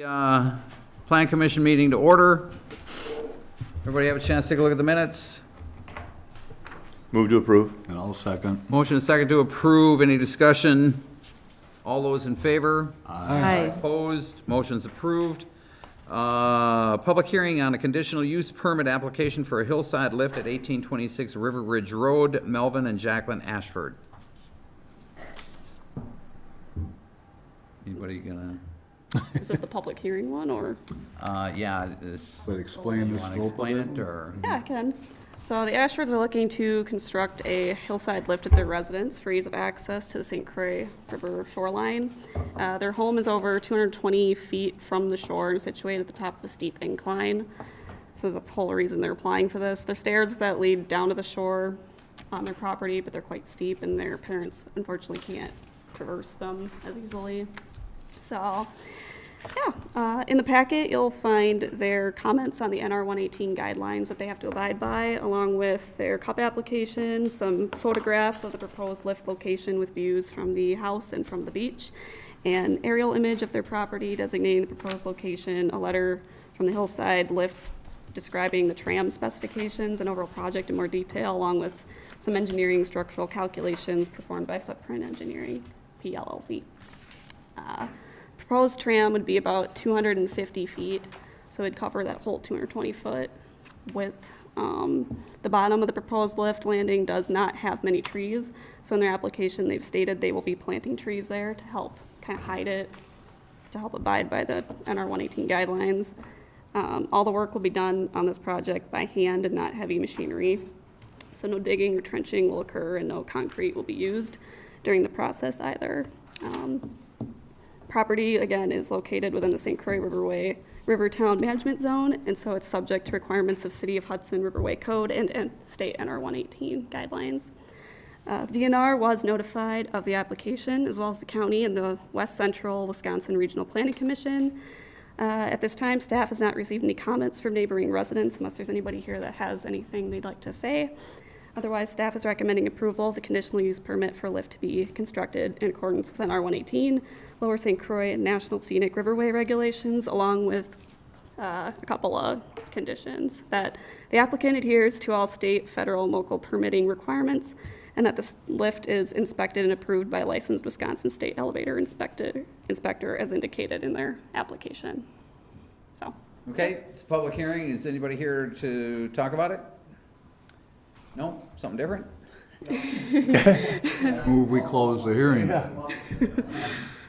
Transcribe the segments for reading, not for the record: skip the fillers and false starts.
The Plan Commission meeting to order. Everybody have a chance to take a look at the minutes? Move to approve. And I'll second. Motion and second to approve. Any discussion? All those in favor? Aye. Opposed? Motion's approved. Public hearing on a conditional use permit application for a hillside lift at 1826 River Ridge Road, Melvin and Jacqueline Ashford. Anybody gonna? Is this the public hearing one, or? Yeah, this. But explain You the wanna scope of explain it? it, or? Yeah, I can. So the Ashfords are looking to construct a hillside lift at their residence for ease of access to the St. Croix River shoreline. Their home is over 220 feet from the shore and situated at the top of the steep incline. So that's the whole reason they're applying for this. There's stairs that lead down to the shore on their property, but they're quite steep and their parents unfortunately can't traverse them as easily. So, yeah, in the packet, you'll find their comments on the NR 118 guidelines that they have to abide by, along with their CUP application, some photographs of the proposed lift location with views from the house and from the beach, an aerial image of their property designating the proposed location, a letter from the hillside lifts describing the tram specifications and overall project in more detail, along with some engineering structural calculations performed by Footprint Engineering, PLLC. Proposed tram would be about 250 feet, so it'd cover that whole 220-foot width. The bottom of the proposed lift landing does not have many trees, so in their application, they've stated they will be planting trees there to help kind of hide it, to help abide by the NR 118 guidelines. All the work will be done on this project by hand and not heavy machinery, so no digging or trenching will occur and no concrete will be used during the process either. Property, again, is located within the St. Croix Rivertown Management Zone, and so it's subject to requirements of City of Hudson Riverway Code and State NR 118 guidelines. DNR was notified of the application, as well as the county and the West Central Wisconsin Regional Planning Commission. At this time, staff has not received any comments from neighboring residents, unless there's anybody here that has anything they'd like to say. Otherwise, staff is recommending approval of the conditional use permit for a lift to be constructed in accordance with NR 118, Lower St. Croix and National Scenic Riverway regulations, along with a couple of conditions: that the applicant adheres to all state, federal, and local permitting requirements, and that this lift is inspected and approved by a licensed Wisconsin State Elevator inspector as indicated in their application. So. Okay, it's a public hearing. Is anybody here to talk about it? No? Something different? Move we close the hearing.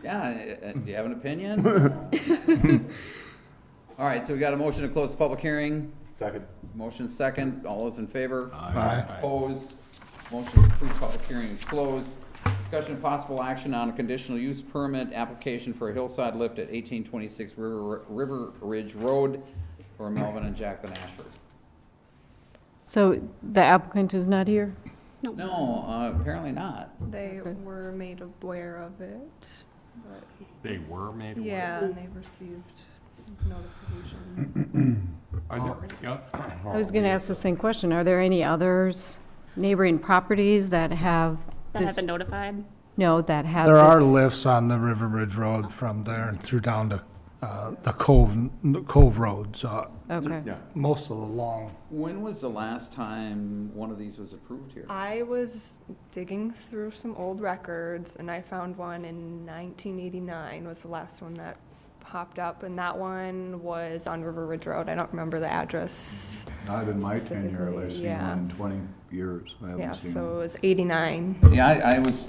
Yeah, do you have an opinion? All right, so we got a motion to close the public hearing. Second. Motion second. All those in favor? Aye. Opposed? Motion is approved. Public hearing is closed. Discussion of possible action on a conditional use permit application for a hillside lift at 1826 River Ridge Road for Melvin and Jacqueline Ashford. So the applicant is not here? No, apparently not. They were made aware of it, but They were made aware. yeah, and they received notification. I was going to ask the same question. Are there any others, neighboring properties that have That have this? been notified? No, that have There are this- lifts on the River Ridge Road from there and through down to the Cove Road. So Okay. Yeah. most of the long. When was the last time one of these was approved here? I was digging through some old records and I found one in 1989 was the last one that popped up, and that one was on River Ridge Road. I don't remember the address. Not in my tenure, Specifically, I've seen yeah. one in 20 years. I Yeah, haven't seen so it one. was 89. Yeah, I was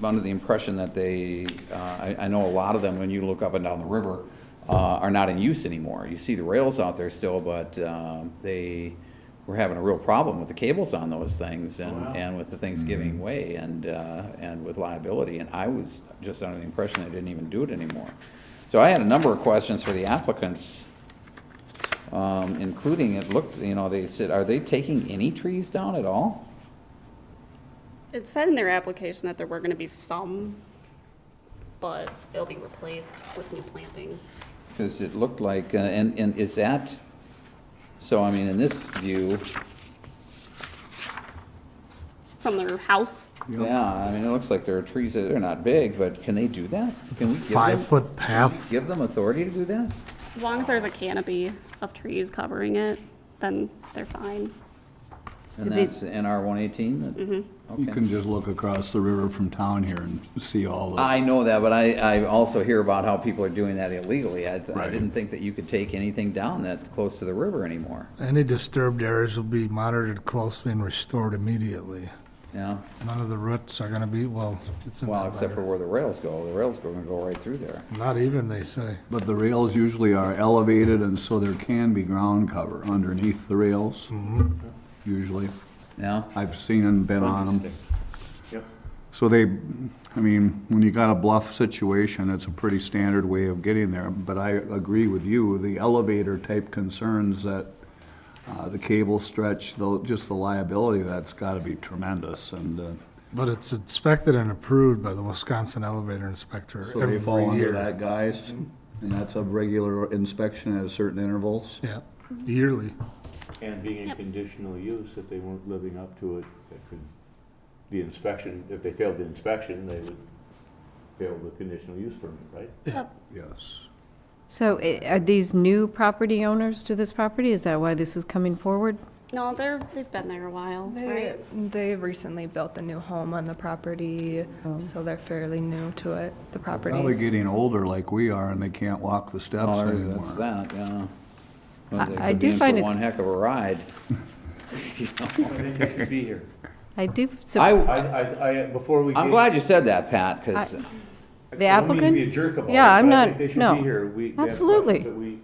under the impression that they, I know a lot of them, when you look up and down the river, are not in use anymore. You see the rails out there still, but they were having a real problem with the cables on those things and with the things giving way and with liability. And I was just under the impression they didn't even do it anymore. So I had a number of questions for the applicants, including it looked, they said, are they taking any trees down at all? It said in their application that there were going to be some, but they'll be replaced with new plantings. Because it looked like, and is that, so I mean, in this view, From their house? Yeah, I mean, it looks like there are trees, they're not big, but can they do that? It's Can a we give them- 5-foot path. Give them authority to do that? As long as there's a canopy of trees covering it, then they're fine. And They- that's NR 118? You Okay. can just look across the river from town here and see all the, I know that, but I also hear about how people are doing that illegally. I Right. didn't think that you could take anything down that close to the river anymore. Any disturbed areas will be monitored closely and restored immediately. Yeah, None of the roots are gonna be, well, it's in well, that except for letter. where the rails go. The rails are gonna go right through there. Not even, they say. but the rails usually are elevated, and so there can be ground cover underneath the rails, usually. Yeah, I've seen and been on them. Yep. So they, I mean, when you got a bluff situation, it's a pretty standard way of getting there. But I agree with you, the elevator type concerns that the cable stretch, just the liability, that's gotta be tremendous. And But it's inspected and approved by the Wisconsin Elevator Inspector so they fall every under year. that, guys? And that's a regular inspection at certain intervals? Yeah, yearly. And being in Yep. conditional use, if they weren't living up to it, that could, the inspection, if they failed the inspection, they would fail the conditional use permit, right? Yes. So are these new property owners to this property? Is that why this is coming forward? No, they've been there a while, right? They recently built a new home on the property, so they're fairly new to it, the Probably property. getting older like we are, and they can't walk the steps well, anymore. that's that, yeah. Well, I- they I could do be in find for it- one heck of a ride. I think they should be here. I do, so Before we. I'm get- glad you said that, Pat, because, the I don't mean to applicant? be a jerk about it, Yeah, I'm but I not- think they should no. be here. They have Absolutely. questions that we-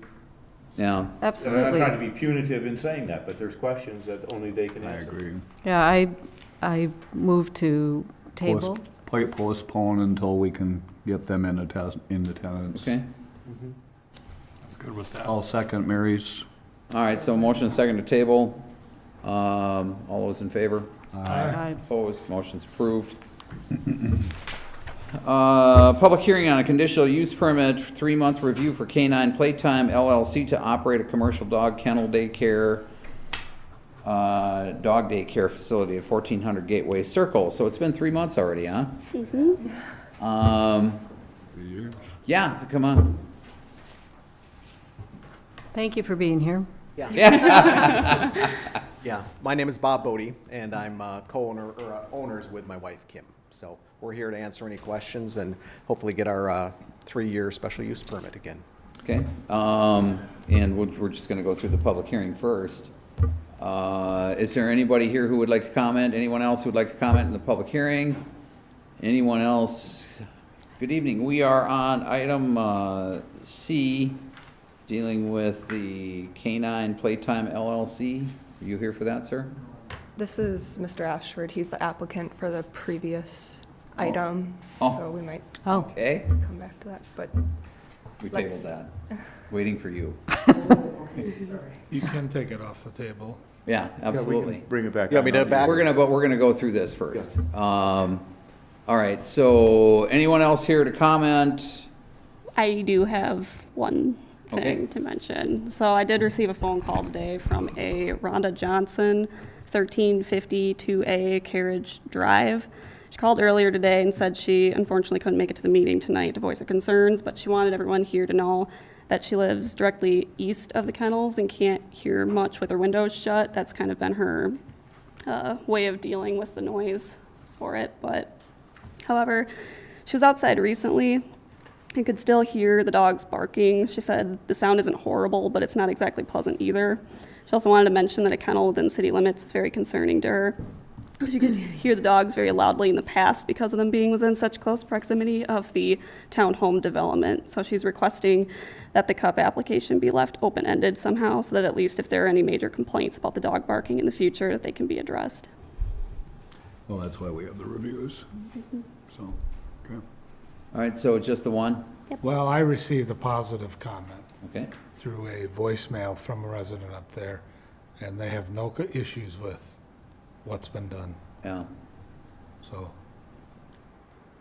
yeah, and I'm not absolutely. trying to be punitive in saying that, but there's questions that only they can I answer. agree. Yeah, I move to table. Postpone until we can get them in attendance. okay. Good with that. I'll second Mary's. All right, so motion and second to table. All those in favor? Aye. Opposed, motion's approved. Public hearing on a conditional use permit, 3-month review for Canine Playtime LLC to operate a commercial dog kennel daycare, dog daycare facility at 1400 Gateway Circle. So it's been 3 months already, huh? Yeah, come on. Thank you for being here. Yeah, my name is Bob Bodie, and I'm co-owner, or owners with my wife, Kim. So we're here to answer any questions and hopefully get our 3-year special use permit again. Okay, and we're just gonna go through the public hearing first. Is there anybody here who would like to comment? Anyone else who would like to comment in the public hearing? Anyone else? Good evening. We are on item C, dealing with the Canine Playtime LLC. Are you here for that, sir? This is Mr. Ashford. He's the applicant for the previous item, Oh. so we might Oh, Okay, come back to that, but we Let's- tabled that. Waiting for you. You can take it off the table. Yeah, absolutely. Bring it back. You want me to back? We're gonna go through this first. All right, so anyone else here to comment? I do have one Okay. thing to mention. So I did receive a phone call today from a Rhonda Johnson, 1350 2A Carriage Drive. She called earlier today and said she unfortunately couldn't make it to the meeting tonight to voice her concerns, but she wanted everyone here to know that she lives directly east of the kennels and can't hear much with her windows shut. That's kind of been her way of dealing with the noise for it. But however, she was outside recently and could still hear the dogs barking. She said the sound isn't horrible, but it's not exactly pleasant either. She also wanted to mention that a kennel within city limits is very concerning to her. She could hear the dogs very loudly in the past because of them being within such close proximity of the townhome development. So she's requesting that the CUP application be left open-ended somehow so that at least if there are any major complaints about the dog barking in the future, that they can be addressed. Well, that's why we have the reviews. So, okay. All right, so just the one? Well, I received a positive comment Okay, through a voicemail from a resident up there, and they have no issues with what's been done, yeah. so.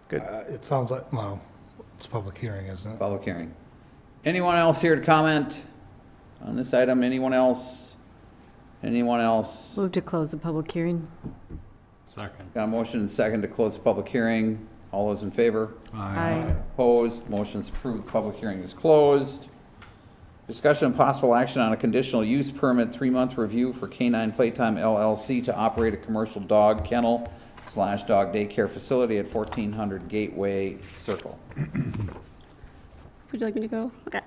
Good. It sounds like, well, it's a public hearing, isn't it? Public hearing. Anyone else here to comment on this item? Anyone else? Anyone else? Move to close the public hearing. Second. Got a motion and second to close the public hearing. All those in favor? Aye. Opposed? Motion's approved. The public hearing is closed. Discussion and possible action on a conditional use permit, 3-month review for Canine Playtime LLC to operate a commercial dog kennel / dog daycare facility at 1400 Gateway Circle. Would you like me to go? Okay.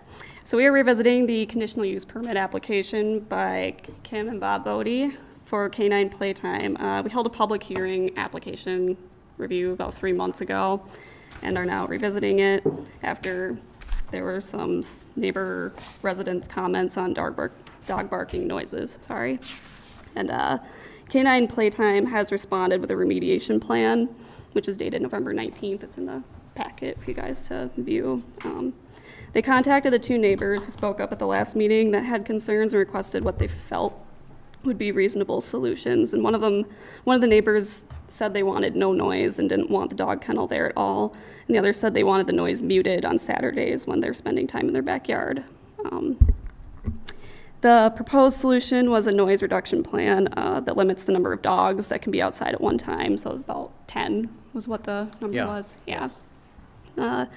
So we are revisiting the conditional use permit application by Kim and Bob Bodie for Canine Playtime. We held a public hearing application review about 3 months ago and are now revisiting it after there were some neighbor residents' comments on dog barking noises, sorry. And Canine Playtime has responded with a remediation plan, which is dated November 19th. It's in the packet for you guys to view. They contacted the 2 neighbors who spoke up at the last meeting that had concerns and requested what they felt would be reasonable solutions. And one of the neighbors said they wanted no noise and didn't want the dog kennel there at all. And the other said they wanted the noise muted on Saturdays when they're spending time in their backyard. The proposed solution was a noise reduction plan that limits the number of dogs that can be outside at one time. So about 10 was what the number was. Yeah. Yes.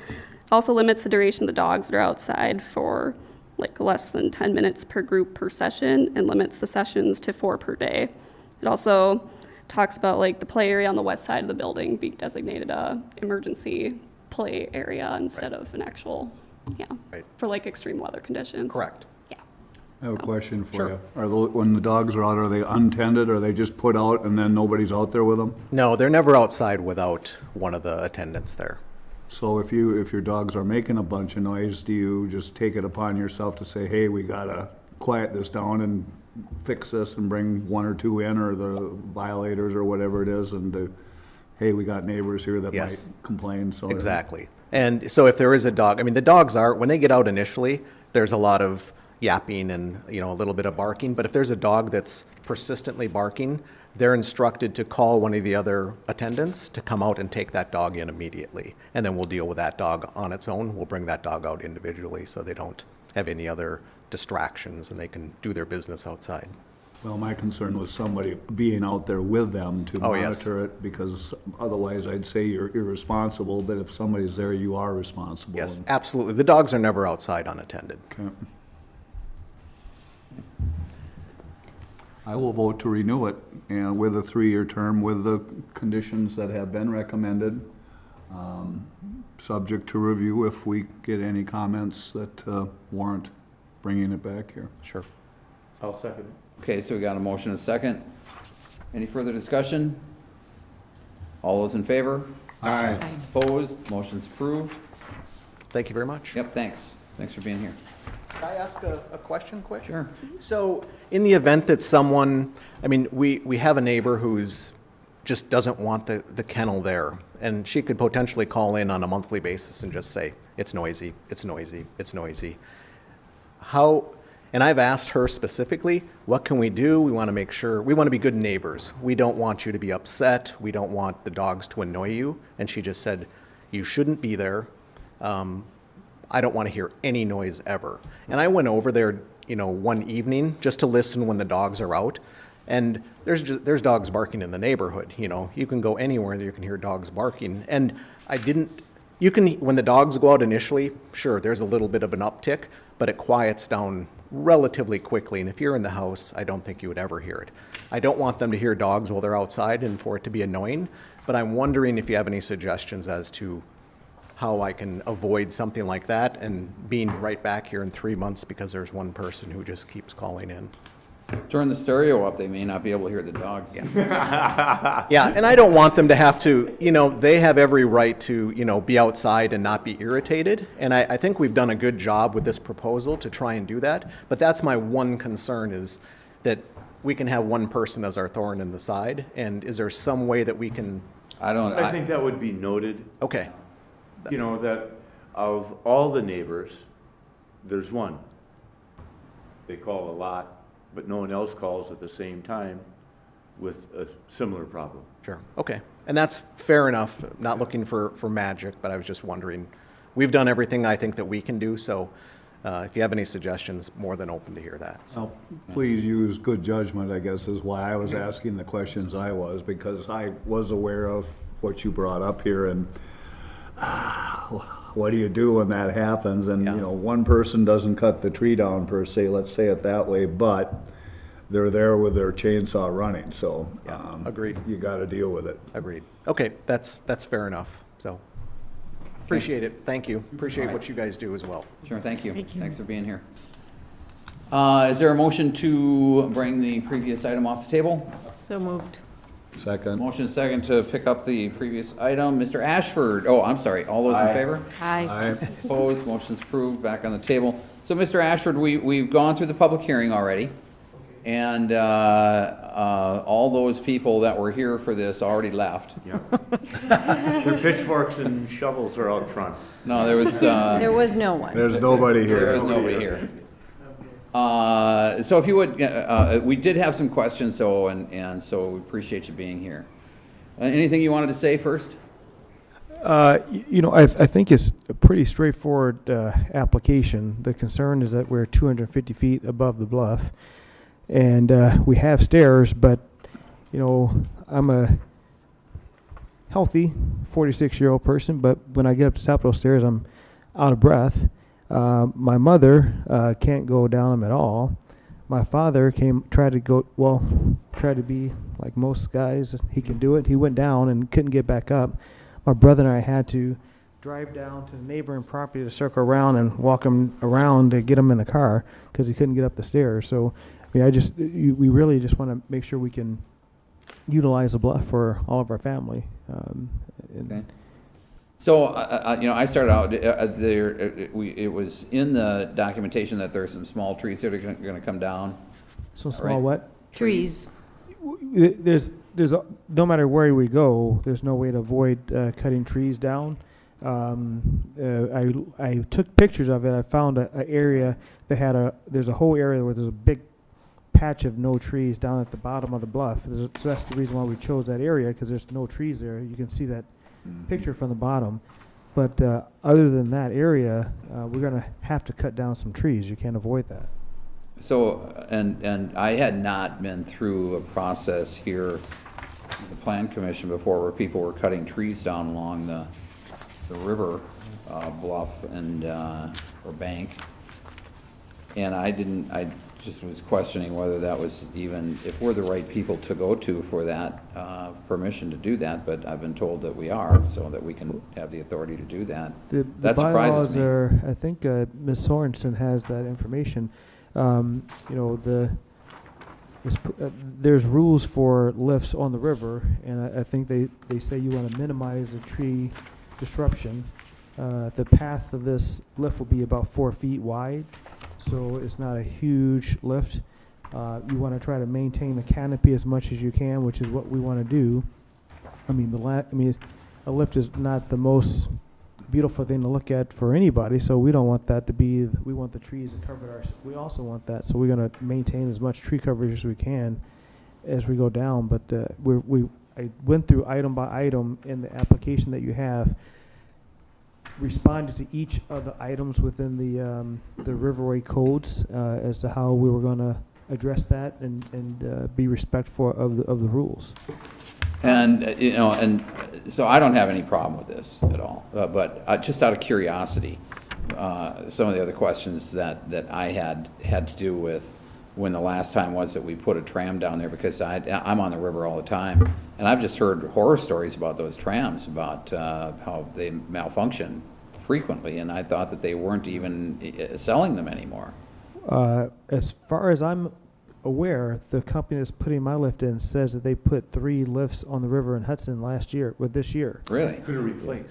Also limits the duration of the dogs that are outside for like less than 10 minutes per group per session and limits the sessions to 4 per day. It also talks about like the play area on the west side of the building being designated a emergency play area instead of an actual, Right. for like extreme weather conditions. Correct. Yeah. I have a question for Sure. you. When the dogs are out, are they untended, or are they just put out and then nobody's out there with them? No, they're never outside without one of the attendants there. So if your dogs are making a bunch of noise, do you just take it upon yourself to say, hey, we gotta quiet this down and fix this and bring 1 or 2 in, or the violators or whatever it is, and hey, we got neighbors here that Yes. might complain, so. Exactly. And so if there is a dog, I mean, the dogs are, when they get out initially, there's a lot of yapping and, a little bit of barking. But if there's a dog that's persistently barking, they're instructed to call one of the other attendants to come out and take that dog in immediately. And then we'll deal with that dog on its own. We'll bring that dog out individually so they don't have any other distractions and they can do their business outside. Well, my concern was somebody being out there with them to Oh, yes. monitor it, because otherwise I'd say you're irresponsible, but if somebody's there, you are responsible. Yes, absolutely. The dogs are never outside unattended. Okay. I will vote to renew it, and with a 3-year term with the conditions that have been recommended, subject to review if we get any comments that warrant bringing it back here. Sure. I'll second it. Okay, so we got a motion and a second. Any further discussion? All those in favor? Aye. Opposed? Motion's approved. Thank you very much. Yep, thanks. Thanks for being here. Can I ask a question quick? Sure. So in the event that someone, I mean, we have a neighbor who's just doesn't want the kennel there, and she could potentially call in on a monthly basis and just say, it's noisy, it's noisy, it's noisy. How, and I've asked her specifically, what can we do? We want to make sure, we want to be good neighbors. We don't want you to be upset. We don't want the dogs to annoy you. And she just said, you shouldn't be there. I don't want to hear any noise ever. And I went over there, one evening just to listen when the dogs are out. And there's dogs barking in the neighborhood. You can go anywhere and you can hear dogs barking. And when the dogs go out initially, sure, there's a little bit of an uptick, but it quiets down relatively quickly. And if you're in the house, I don't think you would ever hear it. I don't want them to hear dogs while they're outside and for it to be annoying, but I'm wondering if you have any suggestions as to how I can avoid something like that and being right back here in 3 months because there's one person who just keeps calling in. Turn the stereo up, they may not be able to hear the dogs. Yeah, and I don't want them to have to, they have every right to, be outside and not be irritated. And I think we've done a good job with this proposal to try and do that. But that's my one concern, is that we can have one person as our thorn in the side. And is there some way that we can, I think that would be noted, okay, that of all the neighbors, there's one. They call a lot, but no one else calls at the same time with a similar problem. sure, okay. And that's fair enough, not looking for magic, but I was just wondering. We've done everything I think that we can do, so if you have any suggestions, more than open to hear that. So, Well, please use good judgment, I guess, is why I was asking the questions I was, because I was aware of what you brought up here, and what do you do when that happens? And, Yeah. one person doesn't cut the tree down per se, let's say it that way, but they're there with their chainsaw running, so. Yeah, agreed. You gotta deal with it. agreed. Okay, that's fair enough. So, appreciate it. Thank you. Appreciate All right. what you guys do as well. Sure, thank you. Thank you. Thanks for being here. Is there a motion to bring the previous item off the table? So moved. Second. Motion second to pick up the previous item. Mr. Ashford, oh, I'm sorry, all those in favor? Aye. Opposed, motion's approved, back on the table. So, Mr. Ashford, we've gone through the public hearing already, and all those people that were here for this already left. Yeah. Their pitchforks and shovels are out front. No, there was, There was no one. There's nobody there here. was nobody here. So if you would, we did have some questions, so, and so we appreciate you being here. Anything you wanted to say first? I think it's a pretty straightforward application. The concern is that we're 250 feet above the bluff, and we have stairs, but, I'm a healthy 46-year-old person, but when I get up to the top of those stairs, I'm out of breath. My mother can't go down them at all. My father tried to be like most guys. He can do it. He went down and couldn't get back up. My brother and I had to drive down to the neighboring property to circle around and walk him around to get him in the car because he couldn't get up the stairs. So, we really just want to make sure we can utilize the bluff for all of our family. Okay. So, I started out, it was in the documentation that there are some small trees that are gonna come down. So All small right. what? Trees. No matter where we go, there's no way to avoid cutting trees down. I took pictures of it. I found an area that there's a whole area where there's a big patch of no trees down at the bottom of the bluff. So that's the reason why we chose that area, because there's no trees there. You can see that picture from the bottom. But other than that area, we're going to have to cut down some trees. You can't avoid that. So, and I had not been through a process here in the Plan Commission before where people were cutting trees down along the river bluff and, or bank. And I just was questioning whether that was even, if we're the right people to go to for that permission to do that, but I've been told that we are, so that we can have the authority to do that. The That surprises bylaws me. are, I think Ms. Sorensen has that information. There's rules for lifts on the river, and I think they say you want to minimize the tree disruption. The path of this lift will be about 4 feet wide, so it's not a huge lift. You want to try to maintain the canopy as much as you can, which is what we want to do. A lift is not the most beautiful thing to look at for anybody, so we don't want that to be. We want the trees to cover our. We also want that, so we're going to maintain as much tree coverage as we can as we go down. But I went through item by item in the application that you have. Responded to each of the items within the Riverway codes as to how we were going to address that and be respectful of the rules. And, and so I don't have any problem with this at all, but just out of curiosity, some of the other questions that I had to do with when the last time was that we put a tram down there, because I'm on the river all the time, and I've just heard horror stories about those trams, about how they malfunction frequently, and I thought that they weren't even selling them anymore. As far as I'm aware, the company that's putting my lift in says that they put 3 lifts on the river in Hudson this year. Really? Could have replaced.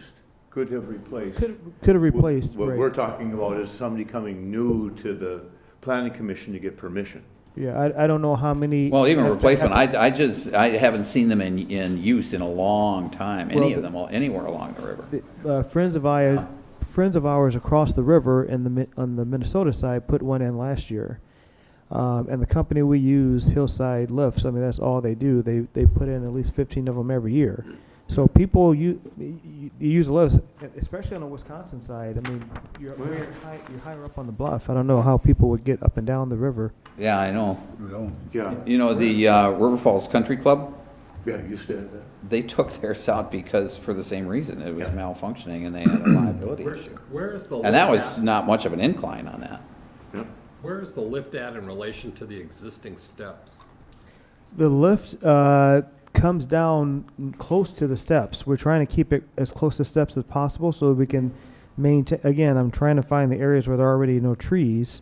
Could have replaced. Could have replaced. What right. we're talking about is somebody coming new to the planning commission to get permission. Yeah, I don't know how many. Well, even have to replacement, have- I haven't seen them in use in a long time, any Well, of them, anywhere along the river. Friends of ours across the river on the Minnesota side put one in last year. And the company we use, Hillside Lifts, that's all they do. They put in at least 15 of them every year. So people, you use lifts, especially on the Wisconsin side. I mean, you're higher up on the bluff. I don't know how people would get up and down the river. Yeah, I know. Yeah. You know, the River Falls Country Club, Yeah, you used to have that. they took theirs out because, for the same reason, it was malfunctioning and they had a liability issue. Where is the lift And that was at? not much of an incline on that. Yep. Where is the lift at in relation to the existing steps? The lift comes down close to the steps. We're trying to keep it as close to steps as possible so that we can maintain. Again, I'm trying to find the areas where there are already no trees.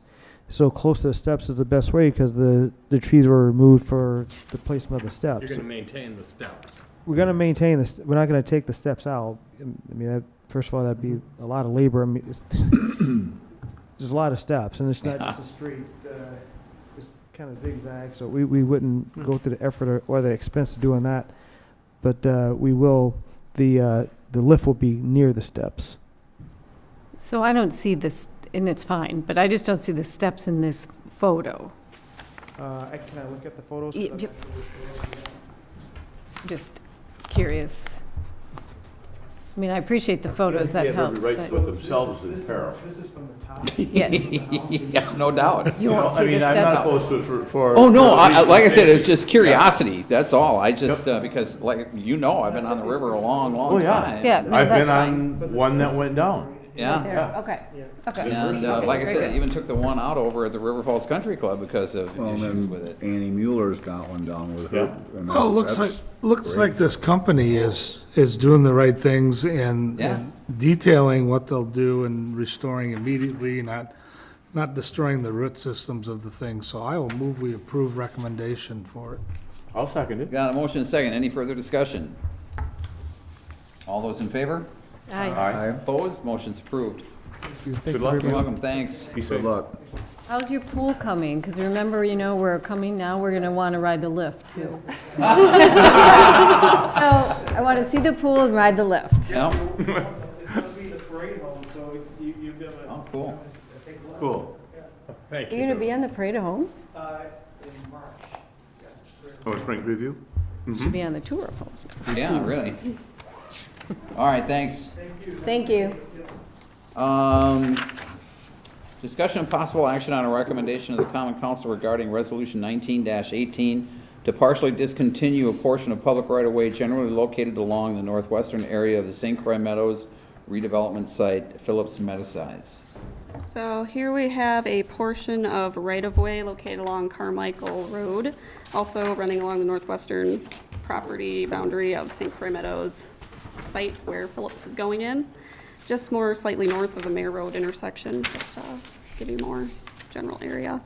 So close to the steps is the best way because the trees were removed for the placement of the steps. You're going to maintain the steps. We're going to maintain this. We're not going to take the steps out. I mean, that, first of all, that'd be a lot of labor. I mean, there's a lot of steps, and it's not just a straight. It's kind of zigzag, so we wouldn't go through the effort or the expense of doing that. But we will. The lift will be near the steps. So I don't see this, and it's fine, but I just don't see the steps in this photo. Can I look at the photos? Yep. Just curious. I mean, I appreciate the photos, that helps, They have every right to but put themselves in peril. This is from the top. yes. Yeah, no doubt. You won't I see mean, the I'm not steps. supposed to for. Oh, no, like I said, it was just curiosity, that's all. I just, because like, you know, I've been on the river a long, Oh, long yeah. time. Yeah, no, I've that's been fine. on one that went down. Yeah. There, okay, okay. And Okay, like I very said, I good. even took the one out over at the River Falls Country Club because of Well, issues with it. then Annie Mueller's got one down with her. Yeah. and Well, looks that's looks great. like this company is doing the right things and Yeah. and detailing what they'll do and restoring immediately, not destroying the root systems of the thing. So I will move we approve recommendation for it. I'll second it. Got a motion and a second. Any further discussion? All those in favor? Aye. Aye. Opposed? Motion's approved. Good luck. You're welcome, thanks. Be safe. Good luck. How's your pool coming? Because remember, you know, we're coming now, we're going to want to ride the lift, too. So I want to see the pool and ride the lift. Yeah? It's going to be the parade home, so you've got to. Oh, cool. Cool. Thank You're going to be on the Parade of Homes? In March. Oh, spring preview? Should be on the Tour of Homes now. Yeah, really. All right, thanks. Thank you. Discussion and possible action on a recommendation of the Common Council regarding Resolution 19-18 to partially discontinue a portion of public right-of-way generally located along the northwestern area of the St. Croix Meadows redevelopment site, Phillips Medicize. So here we have a portion of right-of-way located along Carmichael Road, also running along the northwestern property boundary of St. Croix Meadows site where Phillips is going in, just more slightly north of the Mayor Road intersection, just to give you more general area.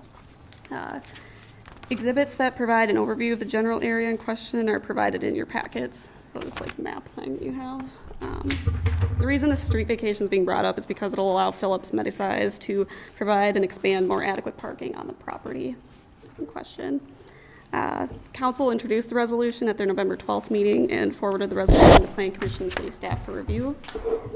Exhibits that provide an overview of the general area in question are provided in your packets, so this like map thing that you have. The reason this street vacation is being brought up is because it'll allow Phillips Medicize to provide and expand more adequate parking on the property in question. Council introduced the resolution at their November 12th meeting and forwarded the resolution to Plan Commission and City staff for review.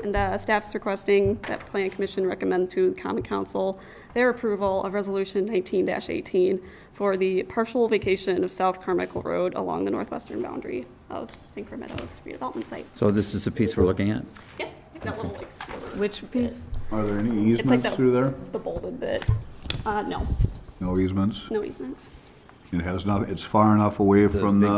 And staff is requesting that Plan Commission recommend to the Common Council their approval of Resolution 19-18 for the partial vacation of South Carmichael Road along the northwestern boundary of St. Croix Meadows redevelopment site. So this is the piece we're looking at? Yeah, that little like sliver. Which piece? Are there any It's like easements through there? the bolded bit. No, No easements? no easements. It has not, it's far enough away from Big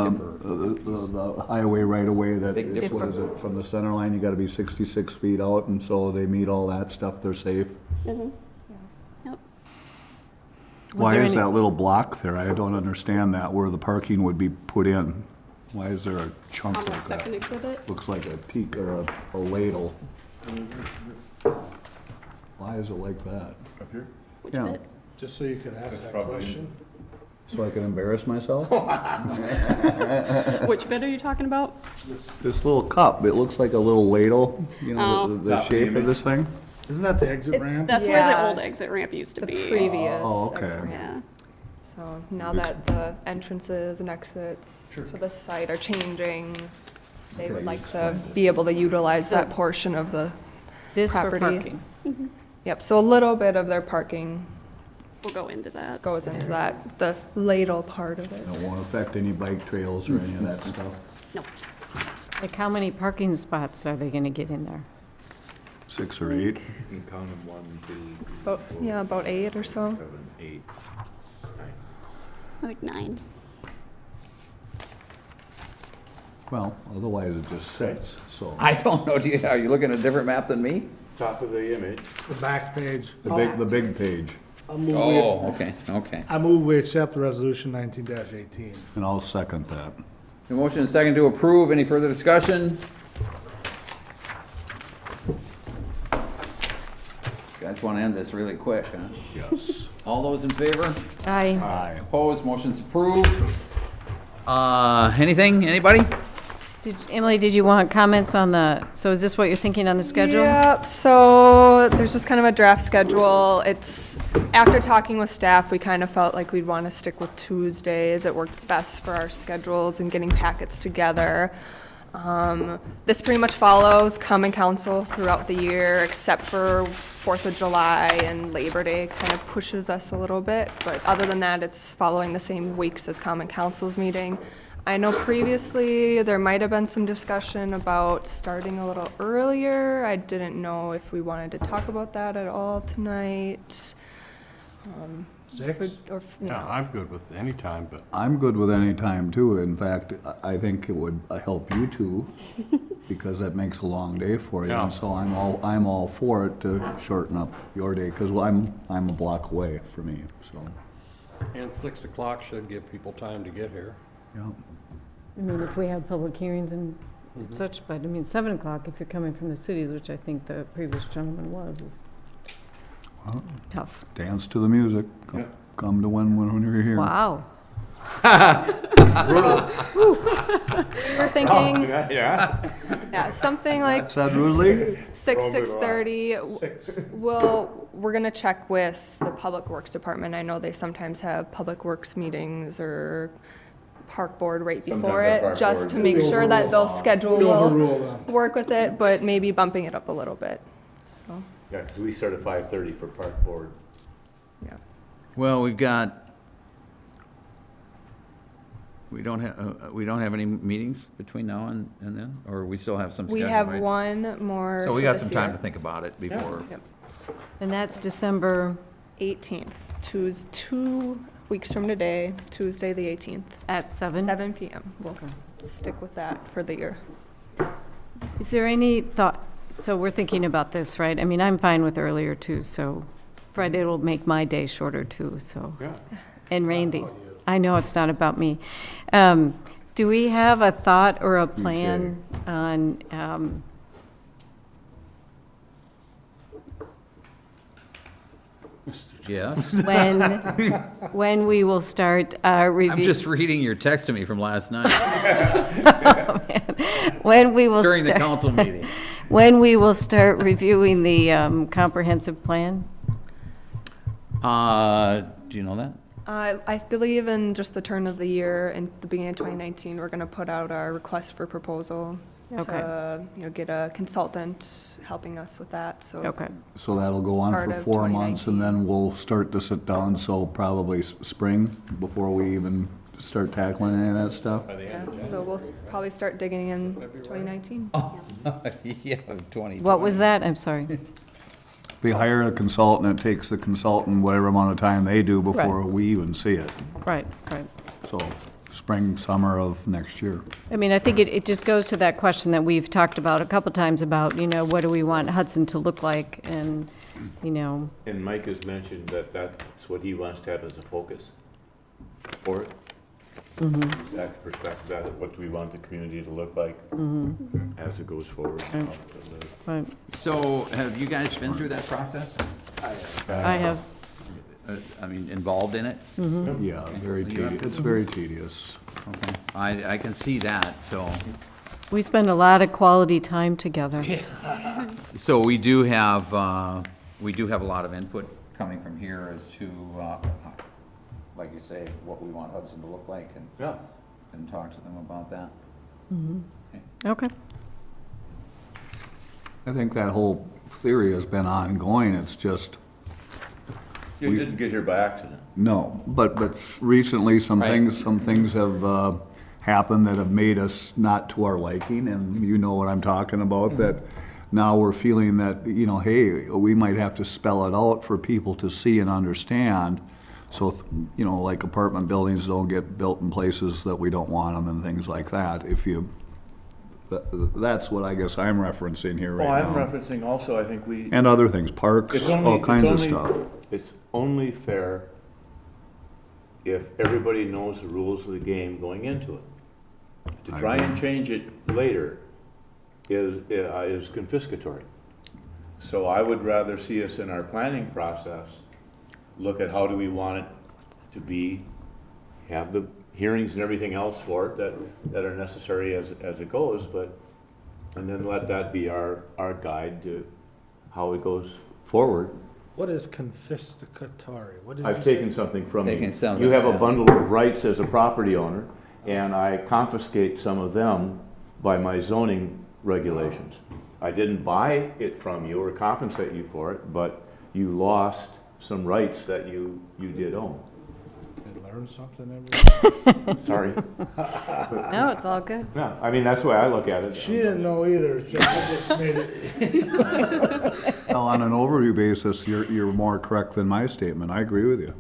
the highway right away that, Big it's, what is it, from the center line, you gotta be 66 feet out, and so they meet all that stuff, they're safe. Yep. Why there is any- that little block there? I don't understand that, where the parking would be put in. Why is there a chunk On the like second that? exhibit, Looks like a teak or a ladle. Why is it like that? Up here? which Yeah. bit? Just so you could ask that probably- question. So I can embarrass myself? Which bit are you talking about? This little cup, it looks like a little ladle, you know, Oh. the shape of this thing? Isn't that the exit ramp? That's where the Yeah. old exit ramp used to The be. previous. Oh, okay. exit. Yeah. So now that the entrances and exits to the site are changing, they would like to be able to utilize that portion of the, This for Property. parking. yep, so a little bit of their parking We'll go into that. goes into that, the ladle part of it. It won't affect any bike trails or any of that stuff. No. Like, how many parking spots are they gonna get in there? 6 or 8? You can count them 1, 2, 3, About 8 or so. 7, 8, 9. Like 9. Well, otherwise it just sits, so. I don't know, are you looking at a different map than me? Top of the image. The back page. The big page, Oh, okay, okay. I move we accept resolution 19-18. and I'll second that. The motion and second to approve. Any further discussion? Guys want to end this really quick, huh? Yes. All those in favor? Aye. Aye. Opposed? Motion's approved. Anything? Anybody? Emily, did you want comments on so is this what you're thinking on the schedule? Yep, so there's just kind of a draft schedule. It's, after talking with staff, we kind of felt like we'd want to stick with Tuesdays. It works best for our schedules and getting packets together. This pretty much follows common council throughout the year, except for 4th of July and Labor Day kind of pushes us a little bit. But other than that, it's following the same weeks as common council's meeting. I know previously there might have been some discussion about starting a little earlier. I didn't know if we wanted to talk about that at all tonight. 6? Yeah, I'm good with any time, but I'm good with any time too. In fact, I think it would help you too, because that makes a long day for you. Yeah. And so I'm all for it to shorten up your day, because I'm a block away for me, so, and 6 o'clock should give people time to get here. yeah. I mean, if we have public hearings and such, but I mean, 7 o'clock, if you're coming from the cities, which I think the previous gentleman was, is Well, tough. dance to the music. Come to when you're here. Wow. We were thinking, Yeah. yeah, something like Said rudely? 6:30. We're gonna check with the Public Works Department. I know they sometimes have Public Works meetings or Park Board right before Sometimes the it, Park just Board to does. make sure that they'll schedule will Overrule them. work with it, but maybe bumping it up a little bit, so, Yeah, 'cause we start at 5:30 for Park Board. yeah. Well, we don't have any meetings between now and then, or we still have some We scheduled, have right? one more So we for got this some time year. to think about it before. Yep. And that's December 18th, 2 weeks from today, Tuesday, the 18th, at 7? 7 PM. We'll stick with that for the year. Is there any thought, so we're thinking about this, right? I mean, I'm fine with earlier too, so Friday will make my day shorter too, so. Yeah. And Randy's. I know it's not about me. Do we have a thought or a plan on, Yes. when we will start review? I'm just reading your text to me from last night When we will during the start, council meeting. when we will start reviewing the comprehensive plan? Do you know that? I believe in just the turn of the year, in the beginning of 2019, we're going to put out our request for proposal Okay. to, get a consultant helping us with that, so. Okay. So that'll go on Start for of 4 months, and 2019. then we'll start to sit down, so probably spring, before we even start tackling any of that stuff. Yeah, so we'll probably start digging in 2019. Yeah, 20. What was that? I'm sorry. They hire a consultant, it takes the consultant whatever amount of time they do before Right. we even see it. Right, right. So, spring, summer of next year. I mean, I think it just goes to that question that we've talked about a couple times about, what do we want Hudson to look like? And, And Mike has mentioned that that's what he wants to have as a focus for it. That perspective, that what do we want the community to look like as it goes forward. right. So have you guys been through that process? I have, I mean, involved in it? Yeah, very tedious, it's very tedious. Okay. I can see that, so. we spend a lot of quality time together. So we do have a lot of input coming from here as to, like you say, what we want Hudson to look like Yeah. and talk to them about that. Okay. I think that whole theory has been ongoing, it's just, You didn't get here by accident. no, but recently, some Right. things have happened that have made us not to our liking, and you know what I'm talking about, that now we're feeling that, you know, hey, we might have to spell it out for people to see and understand. So, you know, like apartment buildings don't get built in places that we don't want them and things like that. If you, that's what I guess I'm referencing here right Well, now. I'm referencing also, I think we. And other things, parks, all kinds of stuff. It's only fair if everybody knows the rules of the game going into it. To try and change it later is confiscatory. So I would rather see us in our planning process, look at how do we want it to be, have the hearings and everything else for it that are necessary as it goes, and then let that be our guide to how it goes forward. What is confiscatory? What did you I've say? taken something from you. Taking something, You have a yeah. bundle of rights as a property owner, and I confiscate some of them by my zoning regulations. I didn't buy it from you or compensate you for it, but you lost some rights that you did own. I learned something every day. Sorry. No, it's all good. Yeah, I mean, that's the way I look at it. She didn't know either, I just made it. Well, on an overview basis, you're more correct than my statement. I agree with you.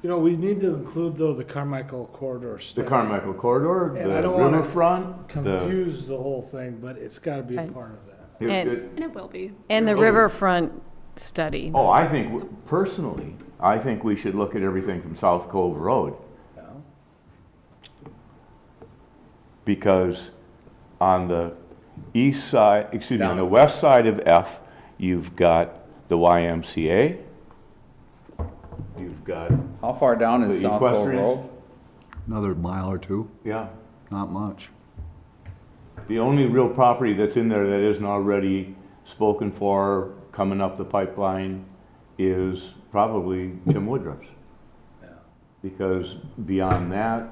You know, we need to include though the Carmichael corridor The study. Carmichael corridor, And I the don't wanna riverfront, the. Confuse the whole thing, but it's gotta be a Right. part of that. And- And it will be. And the riverfront study. Oh, I think, personally, I think we should look at everything from South Cove Road. Because on the east side, excuse me, on the west side of F, you've got the YMCA. You've got, How far down is The South Cove equestrians? Grove? Another mile or two, yeah, not much. the only real property that's in there that isn't already spoken for coming up the pipeline is probably Tim Woodruff's. Because beyond that,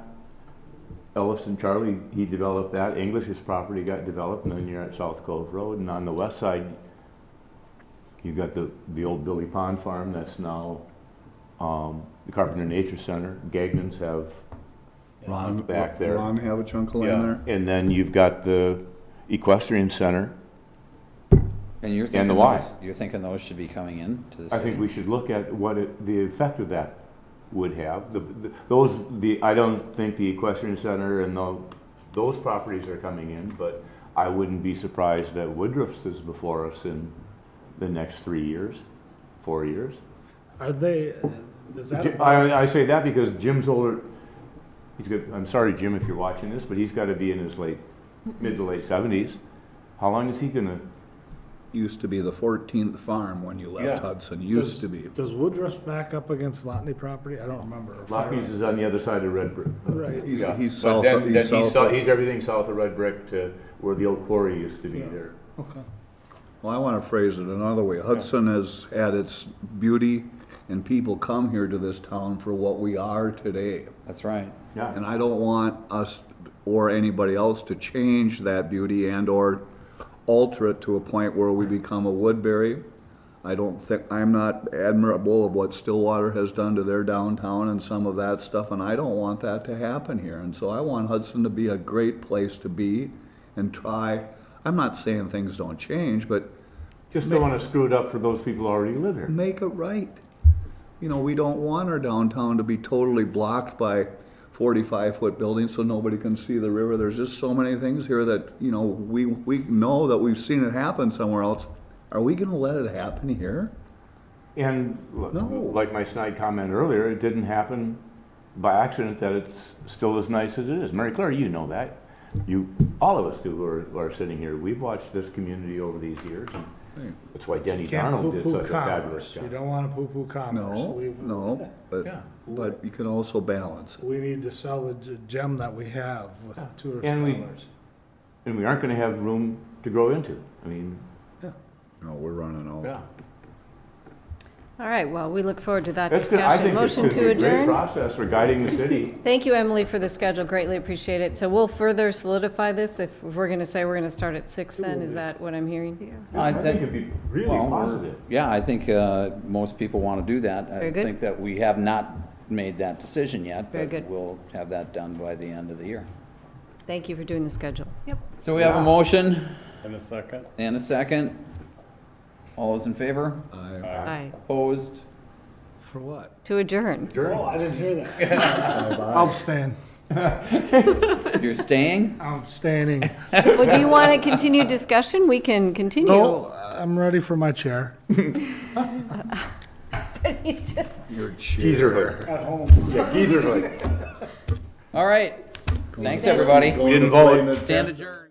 Ellison Charlie, he developed that, English's property got developed, and then you're at South Cove Road, and on the west side, you've got the old Billy Pond Farm that's now the Carpenter Nature Center. Gagnon's have Ron, back there. Ron have a chunk of land there? And then you've got the Equestrian Center. And you're And thinking the Y. you're thinking those should be coming in to the I city? think we should look at what the effect of that would have. I don't think the Equestrian Center and those properties are coming in, but I wouldn't be surprised that Woodruff's is before us in the next 3 years, 4 years. Are they, is that? I say that because Jim's older. I'm sorry, Jim, if you're watching this, but he's got to be in his mid to late 70s. How long is he gonna? Used to be the 14th farm when you left Yeah. Hudson, used to be. Does Woodruff's back up against Lotney property? I don't remember. Lockheed's is on the other side of Red Brick. Right. He's Yeah. he's But south, then he's south. he's everything south of Red Brick to where the old quarry used to be there. Okay. Well, I want to phrase it another way. Hudson has had its beauty, and people come here to this town for what we are today. That's right. Yeah. And I don't want us or anybody else to change that beauty and/or alter it to a point where we become a Woodbury. I'm not admirable of what Stillwater has done to their downtown and some of that stuff, and I don't want that to happen here. And so I want Hudson to be a great place to be and try. I'm not saying things don't change, but Just don't want to screw it up for those people who already live here. make it right. You know, we don't want our downtown to be totally blocked by 45-foot buildings so nobody can see the river. There's just so many things here that, you know, we know that we've seen it happen somewhere else. Are we gonna let it happen here? And No. like my snide comment earlier, it didn't happen by accident that it's still as nice as it is. Mary Claire, you know that. All of us do who are sitting here. We've watched this community over these years. And that's why Denny Can't Darnold did poo-poo such a fabulous commerce. You job. don't wanna poo-poo commerce. No, Yeah. but you can also balance it. We need to sell the gem that we have with tourist And dollars. And we aren't going to have room to grow into. I mean, No, we're running out. yeah. All right, well, we look forward to that That's good. I discussion. think it's Motion gonna to be a great adjourn. process for guiding the city. Thank you, Emily, for the schedule. Greatly appreciate it. So we'll further solidify this if we're going to say we're going to start at 6 then? Is that what I'm hearing? Yeah. I think it'd be really Well, positive. Yeah, I think most people want to do that. Very I good. think that we have not made that decision yet. Very but good. We'll have that done by the end of the year. Thank you for doing the schedule. So we have a motion In a second. and a second. All those in favor? Aye. Opposed? For what? To adjourn. Oh, I didn't hear that. I'm staying. You're staying? I'm standing. Well, do you want to continue discussion? We can continue. No, I'm ready for my chair. But he's just. Geezer hood. At home. Yeah, geezer hood. All right. Thanks, everybody. We didn't vote. Stand adjourned.